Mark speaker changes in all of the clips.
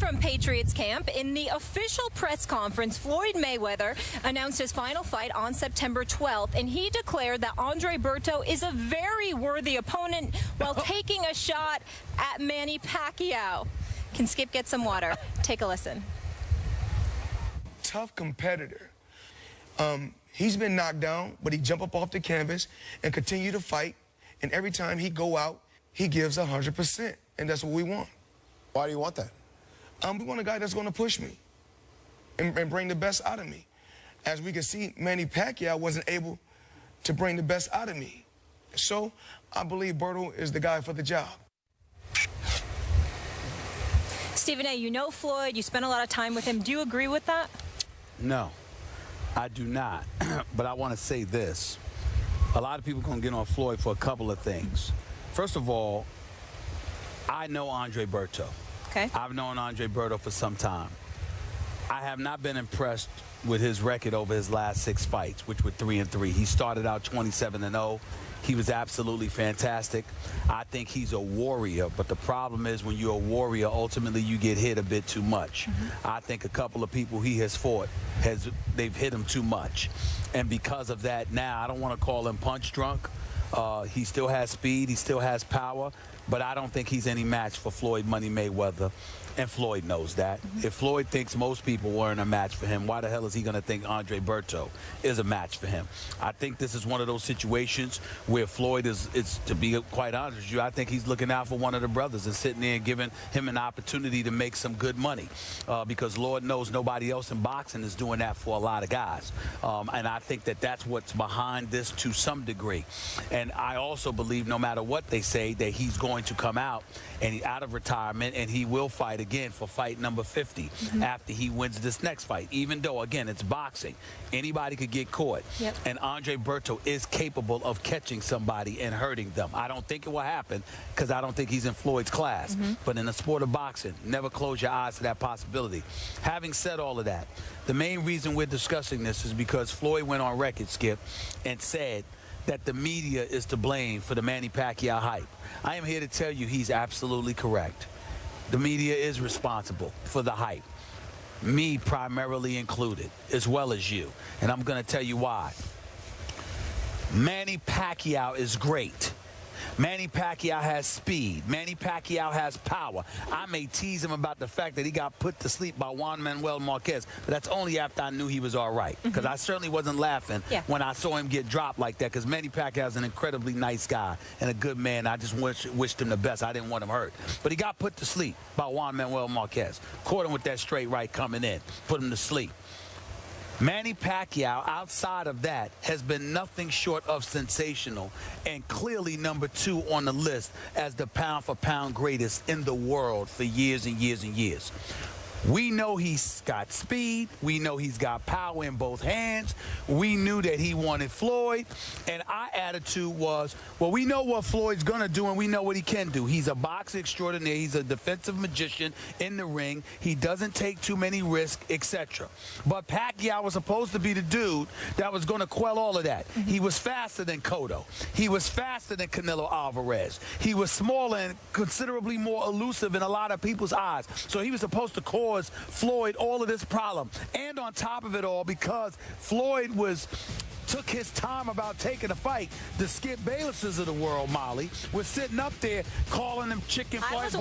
Speaker 1: from Patriots camp, in the official press conference, Floyd Mayweather announced his final fight on September 12th, and he declared that Andre Berto is a very worthy opponent while taking a shot at Manny Pacquiao. Can Skip get some water? Take a listen.
Speaker 2: Tough competitor. He's been knocked down, but he jump up off the canvas and continue to fight. And every time he go out, he gives 100%, and that's what we want.
Speaker 3: Why do you want that?
Speaker 2: We want a guy that's going to push me and bring the best out of me. As we can see, Manny Pacquiao wasn't able to bring the best out of me. So I believe Berto is the guy for the job.
Speaker 1: Stephen A., you know Floyd. You spent a lot of time with him. Do you agree with that?
Speaker 4: No, I do not. But I want to say this. A lot of people can get on Floyd for a couple of things. First of all, I know Andre Berto.
Speaker 1: Okay.
Speaker 4: I've known Andre Berto for some time. I have not been impressed with his record over his last 6 fights, which were 3-3. He started out 27-0. He was absolutely fantastic. I think he's a warrior, but the problem is when you're a warrior, ultimately you get hit a bit too much. I think a couple of people he has fought, they've hit him too much. And because of that, now I don't want to call him punch drunk. He still has speed, he still has power, but I don't think he's any match for Floyd Money Mayweather, and Floyd knows that. If Floyd thinks most people weren't a match for him, why the hell is he going to think Andre Berto is a match for him? I think this is one of those situations where Floyd is, to be quite honest with you, I think he's looking out for one of the brothers and sitting there and giving him an opportunity to make some good money, because Lord knows nobody else in boxing is doing that for a lot of guys. And I think that that's what's behind this to some degree. And I also believe no matter what they say, that he's going to come out and out of retirement, and he will fight again for fight number 50 after he wins this next fight. Even though, again, it's boxing, anybody could get caught. And Andre Berto is capable of catching somebody and hurting them. I don't think it will happen because I don't think he's in Floyd's class. But in the sport of boxing, never close your eyes to that possibility. Having said all of that, the main reason we're discussing this is because Floyd went on record, Skip, and said that the media is to blame for the Manny Pacquiao hype. I am here to tell you he's absolutely correct. The media is responsible for the hype, me primarily included, as well as you. And I'm going to tell you why. Manny Pacquiao is great. Manny Pacquiao has speed. Manny Pacquiao has power. I may tease him about the fact that he got put to sleep by Juan Manuel Marquez, but that's only after I knew he was all right, because I certainly wasn't laughing when I saw him get dropped like that, because Manny Pacquiao is an incredibly nice guy and a good man. I just wished him the best. I didn't want him hurt. But he got put to sleep by Juan Manuel Marquez. Caught him with that straight right coming in. Put him to sleep. Manny Pacquiao, outside of that, has been nothing short of sensational and clearly number 2 on the list as the pound-for-pound greatest in the world for years and years and years. We know he's got speed. We know he's got power in both hands. We knew that he wanted Floyd. And our attitude was, well, we know what Floyd's going to do and we know what he can do. He's a boxer extraordinaire. He's a defensive magician in the ring. He doesn't take too many risks, etc. But Pacquiao was supposed to be the dude that was going to quell all of that. He was faster than Cotto. He was faster than Canelo Alvarez. He was smaller and considerably more elusive in a lot of people's eyes. So he was supposed to cause Floyd all of this problem. And on top of it all, because Floyd took his time about taking a fight, the Skip Baylesses of the world, Molly, was sitting up there calling him chicken flies,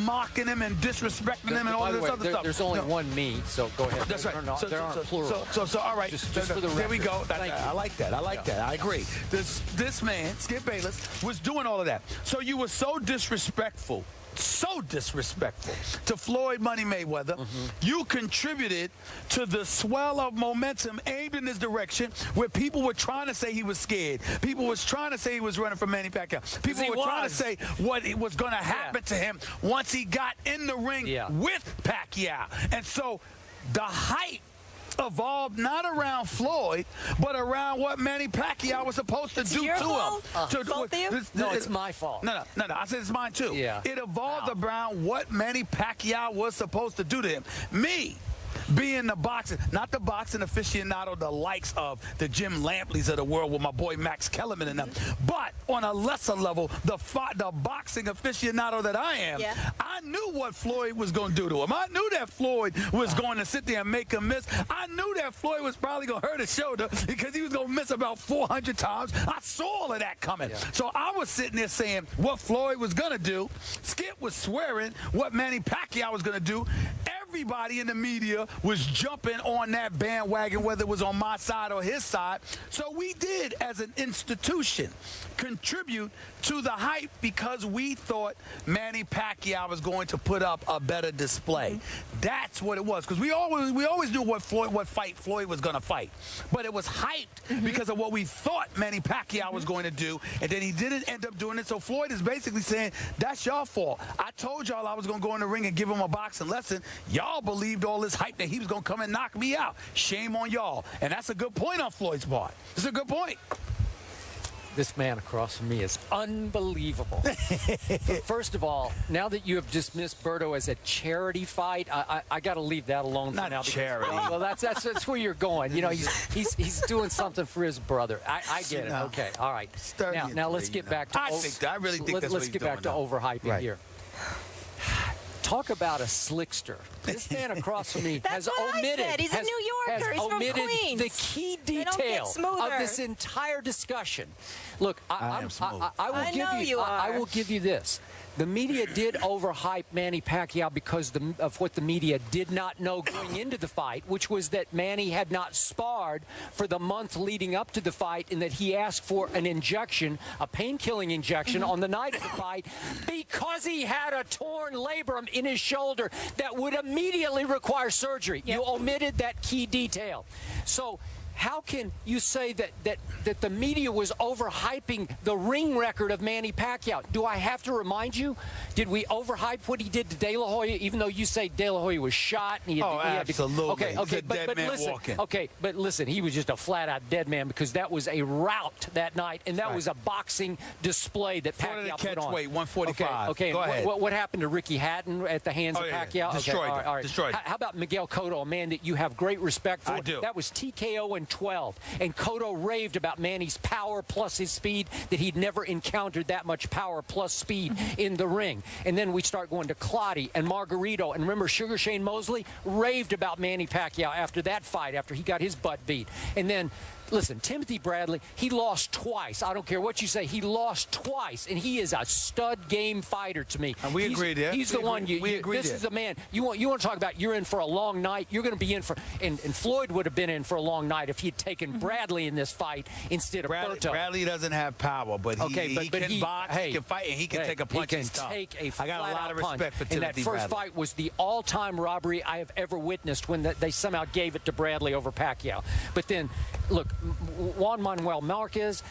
Speaker 4: mocking him and disrespecting him and all this other stuff.
Speaker 5: There's only one me, so go ahead.
Speaker 4: That's right.
Speaker 5: There aren't plural.
Speaker 4: So all right.
Speaker 5: Just for the record.
Speaker 4: There we go. I like that. I like that. I agree. This man, Skip Bayless, was doing all of that. So you were so disrespectful to Floyd Money Mayweather. You contributed to the swell of momentum aimed in this direction where people were trying to say he was scared. People was trying to say he was running from Manny Pacquiao. People were trying to say what was going to happen to him once he got in the ring with Pacquiao. And so the hype evolved not around Floyd, but around what Manny Pacquiao was supposed to do to him.
Speaker 1: Both of you?
Speaker 5: No, it's my fault.
Speaker 4: No. I said it's mine too. It evolved around what Manny Pacquiao was supposed to do to him. Me, being the boxing, not the boxing aficionado, the likes of the Jim Lampleys of the world with my boy Max Kellerman and them, but on a lesser level, the boxing aficionado that I am, I knew what Floyd was going to do to him. I knew that Floyd was going to sit there and make him miss. I knew that Floyd was probably going to hurt his shoulder because he was going to miss about 400 times. I saw all of that coming. So I was sitting there saying what Floyd was going to do. Skip was swearing what Manny Pacquiao was going to do. Everybody in the media was jumping on that bandwagon, whether it was on my side or his side. So we did, as an institution, contribute to the hype because we thought Manny Pacquiao was going to put up a better display. That's what it was, because we always knew what fight Floyd was going to fight, but it was hyped because of what we thought Manny Pacquiao was going to do, and then he didn't end up doing it. So Floyd is basically saying, that's your fault. I told y'all I was going to go in the ring and give him a boxing lesson. Y'all believed all this hype that he was going to come and knock me out. Shame on y'all. And that's a good point on Floyd's part. It's a good point.
Speaker 5: This man across from me is unbelievable. First of all, now that you have dismissed Berto as a charity fight, I got to leave that alone for now.
Speaker 4: Not charity.
Speaker 5: Well, that's where you're going. You know, he's doing something for his brother. I get it. Okay, all right. Now let's get back to.
Speaker 4: I really think that's what
Speaker 5: let's get back to overhyping here. Talk about a slickster. This man across from me has omitted.
Speaker 1: I said. He's a New Yorker. He's from Queens.
Speaker 5: The key detail of this entire discussion. Look, I will give you this. The media did overhype Manny Pacquiao because of what the media did not know going into the fight, which was that Manny had not sparred for the month leading up to the fight, and that he asked for an injection, a pain-killing injection, on the night of the fight because he had a torn labrum in his shoulder that would immediately require surgery. You omitted that key detail. So how can you say that the media was overhyping the ring record of Manny Pacquiao? Do I have to remind you? Did we overhype what he did to De La Hoya, even though you say De La Hoya was shot? And he
Speaker 4: absolutely.
Speaker 5: Okay, but listen, he was just a flat-out dead man because that was a rout that night, and that was a boxing display that Pacquiao put on.
Speaker 4: Weight 145.
Speaker 5: Okay.
Speaker 4: Go ahead.
Speaker 5: What happened to Ricky Hatton at the hands of Pacquiao?
Speaker 4: Destroyed.
Speaker 5: All right.
Speaker 4: Destroyed.
Speaker 5: How about Miguel Cotto, a man that you have great respect for?
Speaker 4: I do.
Speaker 5: That was TKO in 12, and Cotto raved about Manny's power plus his speed, that he'd never encountered that much power plus speed in the ring. And then we start going to Clottey and Margarito, and remember Sugar Shane Mosley raved about Manny Pacquiao after that fight, after he got his butt beat. And then listen, Timothy Bradley, he lost twice. I don't care what you say. He lost twice, and he is a stud game fighter to me.
Speaker 4: And we agree there.
Speaker 5: He's the one. This is the man. You want to talk about you're in for a long night. You're going to be in for, and Floyd would have been in for a long night if he had taken Bradley in this fight instead of Berto.
Speaker 4: Bradley doesn't have power, but he can box, he can fight, and he can take a punch and stuff.
Speaker 5: I got a lot of respect for Timothy Bradley. And that first fight was the all-time robbery I have ever witnessed when they somehow gave it to Bradley over Pacquiao. But then, look, Juan Manuel Marquez,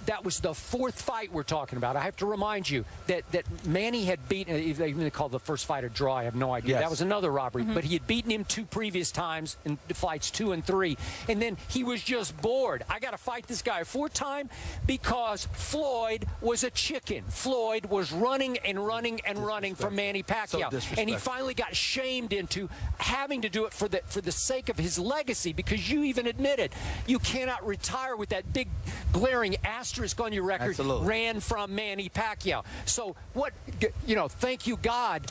Speaker 5: that was the fourth fight we're talking about. I have to remind you that Manny had beaten, they even called the first fight a draw, I have no idea. Yes. That was another robbery, but he had beaten him 2 previous times in fights 2 and 3, and then he was just bored. I got to fight this guy a 4th time because Floyd was a chicken. Floyd was running and running and running from Manny Pacquiao, and he finally got shamed into having to do it for the sake of his legacy, because you even admitted you cannot retire with that big glaring asterisk on your record.
Speaker 4: Absolutely.
Speaker 5: Ran from Manny Pacquiao. So what, thank you God,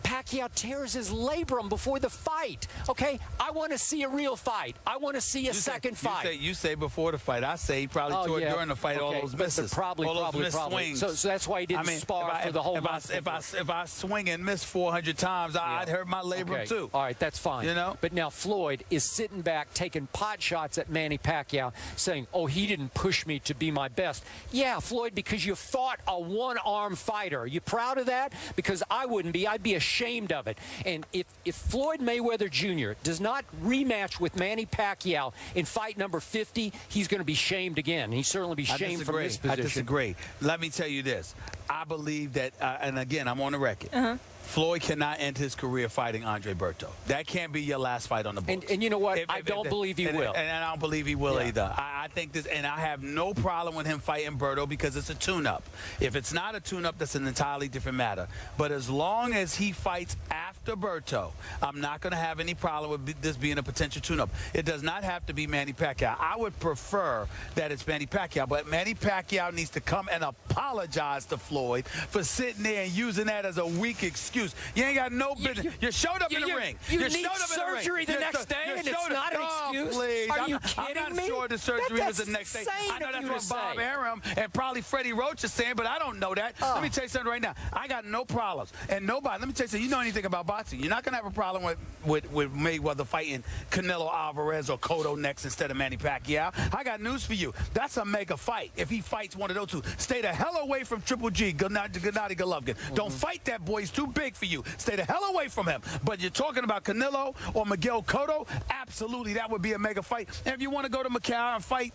Speaker 5: Pacquiao tears his labrum before the fight. Okay, I want to see a real fight. I want to see a second fight.
Speaker 4: You say before the fight. I say he probably tore during the fight all those misses.
Speaker 5: Probably.
Speaker 4: Swings.
Speaker 5: So that's why he didn't spar for the whole month.
Speaker 4: If I swing and miss 400 times, I'd hurt my labrum too.
Speaker 5: All right, that's fine. But now Floyd is sitting back taking pot shots at Manny Pacquiao, saying, "Oh, he didn't push me to be my best." Yeah, Floyd, because you fought a one-arm fighter. Are you proud of that? Because I wouldn't be. I'd be ashamed of it. And if Floyd Mayweather Jr. does not rematch with Manny Pacquiao in fight number 50, he's going to be shamed again. He'd certainly be shamed from this position.
Speaker 4: I disagree. Let me tell you this. I believe that, and again, I'm on the record. Floyd cannot end his career fighting Andre Berto. That can't be your last fight on the books.
Speaker 5: And you know what? I don't believe he will.
Speaker 4: And I don't believe he will either. I think this, and I have no problem with him fighting Berto because it's a tune-up. If it's not a tune-up, that's an entirely different matter. But as long as he fights after after Berto, I'm not going to have any problem with this being a potential tune-up. It does not have to be Manny Pacquiao. I would prefer that it's Manny Pacquiao, but Manny Pacquiao needs to come and apologize to Floyd for sitting there and using that as a weak excuse. You ain't got no business. You showed up in the ring.
Speaker 5: You need surgery the next day, and it's not an excuse?
Speaker 4: Please.
Speaker 5: Are you kidding me?
Speaker 4: I'm not sure the surgery was the next day. I know that's what Bob Arum and probably Freddie Roach is saying, but I don't know that. Let me tell you something right now. I got no problems. And nobody, let me tell you something, you know anything about boxing, you're not going to have a problem with Mayweather fighting Canelo Alvarez or Cotto next instead of Manny Pacquiao. I got news for you. That's a mega fight if he fights one of those two. Stay the hell away from Triple G, Gennady Golovkin. Don't fight that boy. He's too big for you. Stay the hell away from him. But you're talking about Canelo or Miguel Cotto, absolutely, that would be a mega fight. And if you want to go to Macau and fight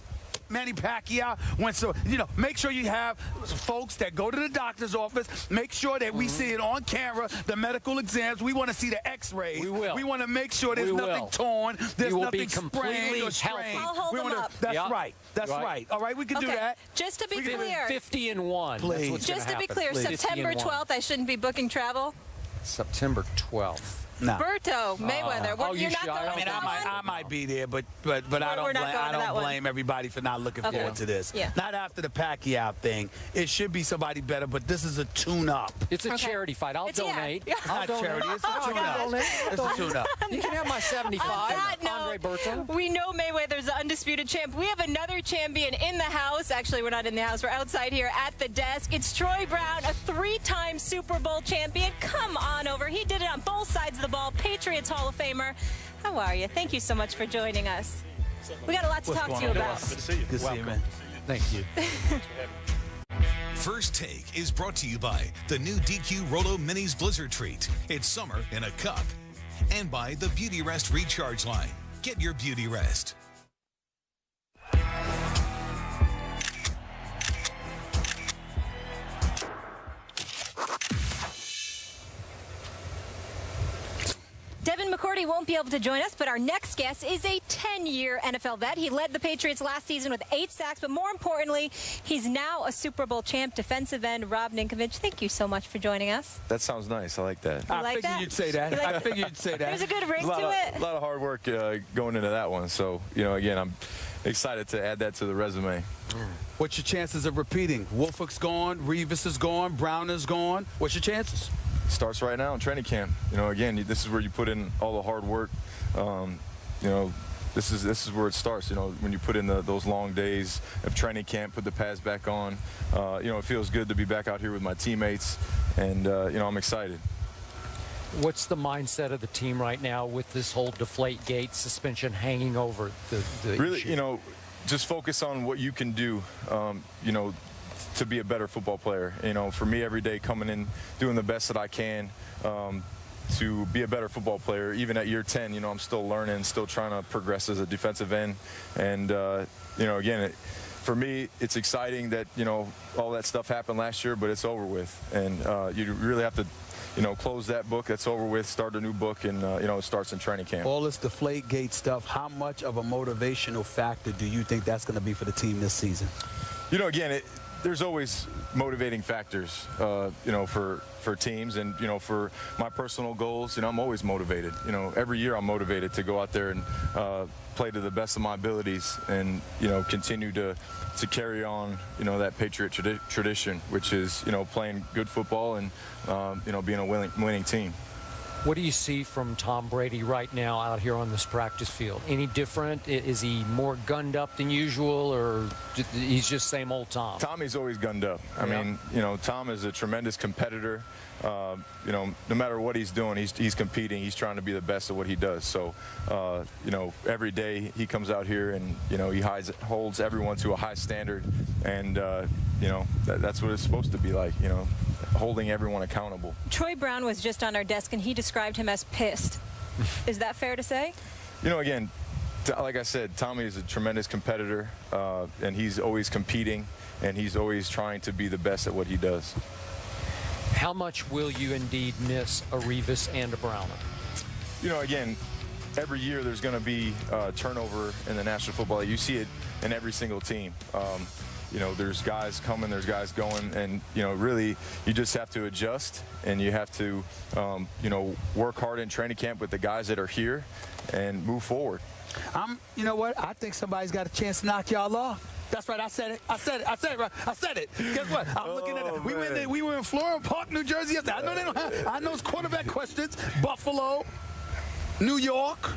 Speaker 4: Manny Pacquiao, make sure you have folks that go to the doctor's office. Make sure that we see it on camera, the medical exams. We want to see the x-rays.
Speaker 5: We will.
Speaker 4: We want to make sure there's nothing torn, there's nothing sprained or strained.
Speaker 1: I'll hold them up.
Speaker 4: That's right. That's right. All right, we can do that.
Speaker 1: Just to be clear.
Speaker 5: 50-1.
Speaker 4: Please.
Speaker 1: Just to be clear, September 12th, I shouldn't be booking travel?
Speaker 5: September 12th.
Speaker 4: No.
Speaker 1: Berto, Mayweather. You're not going
Speaker 4: I mean, I might be there, but I don't blame everybody for not looking forward to this.
Speaker 1: Yeah.
Speaker 4: Not after the Pacquiao thing. It should be somebody better, but this is a tune-up.
Speaker 5: It's a charity fight. I'll donate.
Speaker 1: Yeah.
Speaker 4: Not charity. It's a tune-up. It's a tune-up.
Speaker 5: You can have my 75.
Speaker 1: Andre
Speaker 5: Berto.
Speaker 1: We know Mayweather's the undisputed champ. We have another champion in the house. Actually, we're not in the house. We're outside here at the desk. It's Troy Brown, a 3-time Super Bowl champion. Come on over. He did it on both sides of the ball. Patriots Hall of Famer. How are you? Thank you so much for joining us. We got a lot to talk to you about.
Speaker 3: Good to see you.
Speaker 4: Good to see you, man.
Speaker 5: Thank you.
Speaker 3: First Take is brought to you by the new DQ Rolo Minis Blizzard Treat. It's summer in a cup. And by the Beauty Rest Recharge Line. Get your beauty rest.
Speaker 1: Devin McCourty won't be able to join us, but our next guest is a 10-year NFL vet. He led the Patriots last season with 8 sacks, but more importantly, he's now a Super Bowl champ, defensive end Rob Ninkovich. Thank you so much for joining us.
Speaker 6: That sounds nice. I like that.
Speaker 4: I figured you'd say that. I figured you'd say that.
Speaker 1: There's a good ring to it.
Speaker 6: A lot of hard work going into that one. So, again, I'm excited to add that to the resume.
Speaker 4: What's your chances of repeating? Wolford's gone, Revis is gone, Brown is gone. What's your chances?
Speaker 6: Starts right now in training camp. Again, this is where you put in all the hard work. This is where it starts. When you put in those long days of training camp, put the pads back on. It feels good to be back out here with my teammates, and I'm excited.
Speaker 5: What's the mindset of the team right now with this whole Deflategate suspension hanging over the
Speaker 6: really
Speaker 5: issue?
Speaker 6: Just focus on what you can do. To be a better football player. For me, every day coming in, doing the best that I can to be a better football player. Even at year 10, I'm still learning, still trying to progress as a defensive end. And, again, for me, it's exciting that, all that stuff happened last year, but it's over with. And you really have to, close that book. That's over with, start a new book, and, it starts in training camp.
Speaker 4: All this Deflategate stuff, how much of a motivational factor do you think that's going to be for the team this season?
Speaker 6: Again, there's always motivating factors, for teams, and for my personal goals. I'm always motivated. Every year I'm motivated to go out there and play to the best of my abilities, and continue to carry on that Patriot tradition, which is playing good football and being a winning team.
Speaker 5: What do you see from Tom Brady right now out here on this practice field? Any different? Is he more gunned up than usual, or he's just same old Tom?
Speaker 6: Tommy's always gunned up. I mean, Tom is a tremendous competitor. No matter what he's doing, he's competing. He's trying to be the best at what he does. So, every day he comes out here and, he holds everyone to a high standard. And, that's what it's supposed to be like, holding everyone accountable.
Speaker 1: Troy Brown was just on our desk, and he described him as pissed. Is that fair to say?
Speaker 6: Again, like I said, Tommy is a tremendous competitor, and he's always competing, and he's always trying to be the best at what he does.
Speaker 5: How much will you indeed miss a Revis and a Browner?
Speaker 6: Again, every year there's going to be turnover in the National Football League. You see it in every single team. you know, there's guys coming, there's guys going, and, you know, really you just have to adjust, and you have to, you know, work hard in training camp with the guys that are here and move forward.
Speaker 4: You know what? I think somebody's got a chance to knock y'all off. That's right. I said it. I said it. Right. I said it. Guess what? I'm looking at it. We were in Florida Park, New Jersey yesterday. I know they don't have. I know it's quarterback questions. Buffalo, New York,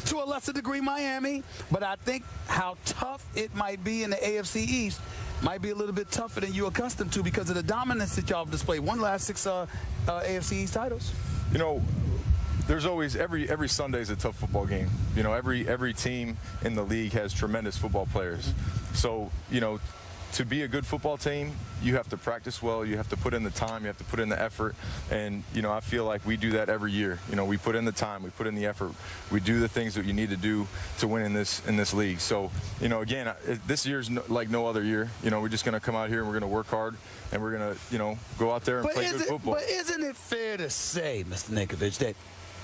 Speaker 4: to a lesser degree Miami. But I think how tough it might be in the AFC East might be a little bit tougher than you're accustomed to because of the dominance that y'all have displayed. Won last 6 AFC East titles.
Speaker 6: You know, there's always every Sunday is a tough football game. You know, every team in the league has tremendous football players. So, you know, to be a good football team, you have to practice well, you have to put in the time, you have to put in the effort, and, you know, I feel like we do that every year. You know, we put in the time, we put in the effort, we do the things that you need to do to win in this league. So, you know, again, this year's like no other year. You know, we're just going to come out here and we're going to work hard, and we're going to, you know, go out there and play good football.
Speaker 4: But isn't it fair to say, Mr. Ninkovich, that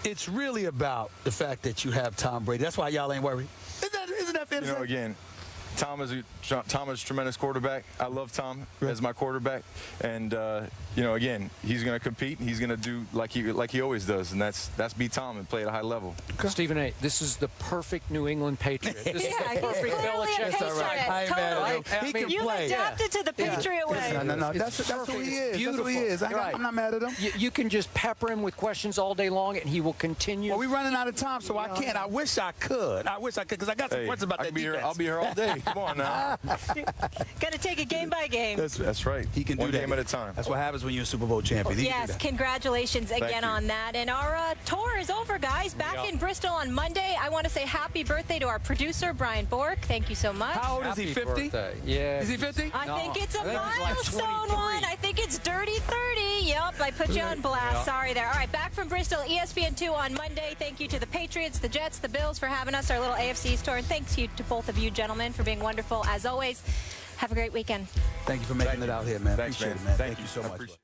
Speaker 4: it's really about the fact that you have Tom Brady? That's why y'all ain't worried. Isn't that fair to say?
Speaker 6: You know, again, Tom is a tremendous quarterback. I love Tom as my quarterback, and you know, again, he's going to compete. And he's going to do like he always does, and that's beat Tom and play at a high level.
Speaker 5: Okay. Stephen A., this is the perfect New England Patriot. This is the perfect Belichick.
Speaker 1: All right.
Speaker 4: Totally. He can
Speaker 1: You've
Speaker 4: play.
Speaker 1: adapted to the Patriot way.
Speaker 4: No. That's who he is. That's who he is. I'm not mad at him.
Speaker 5: You can just pepper him with questions all day long, and he will continue.
Speaker 4: Well, we're running out of time, so I can't. I wish I could, because I got some questions about that defense.
Speaker 6: I'll be here all day. Come on now.
Speaker 1: Got to take it game by game.
Speaker 6: That's right.
Speaker 4: He can
Speaker 6: One
Speaker 4: do that.
Speaker 6: game at a time.
Speaker 4: That's what happens when you're a Super Bowl champion.
Speaker 1: Yes, congratulations again on that. And our tour is over, guys. Back in Bristol on Monday. I want to say happy birthday to our producer, Brian Bork. Thank you so much.
Speaker 4: How old is he, 50?
Speaker 5: Yeah.
Speaker 4: Is he 50?
Speaker 1: I think it's a milestone one. I think it's Dirty 30. Yep, I put you on blast. Sorry there. All right, back from Bristol, ESPN2 on Monday. Thank you to the Patriots, the Jets, the Bills for having us, our little AFC East tour. And thanks to both of you gentlemen for being wonderful as always. Have a great weekend.
Speaker 4: Thank you for making it out here, man.
Speaker 6: Thanks,
Speaker 4: Appreciate
Speaker 6: man.
Speaker 4: it, man. Thank you so much.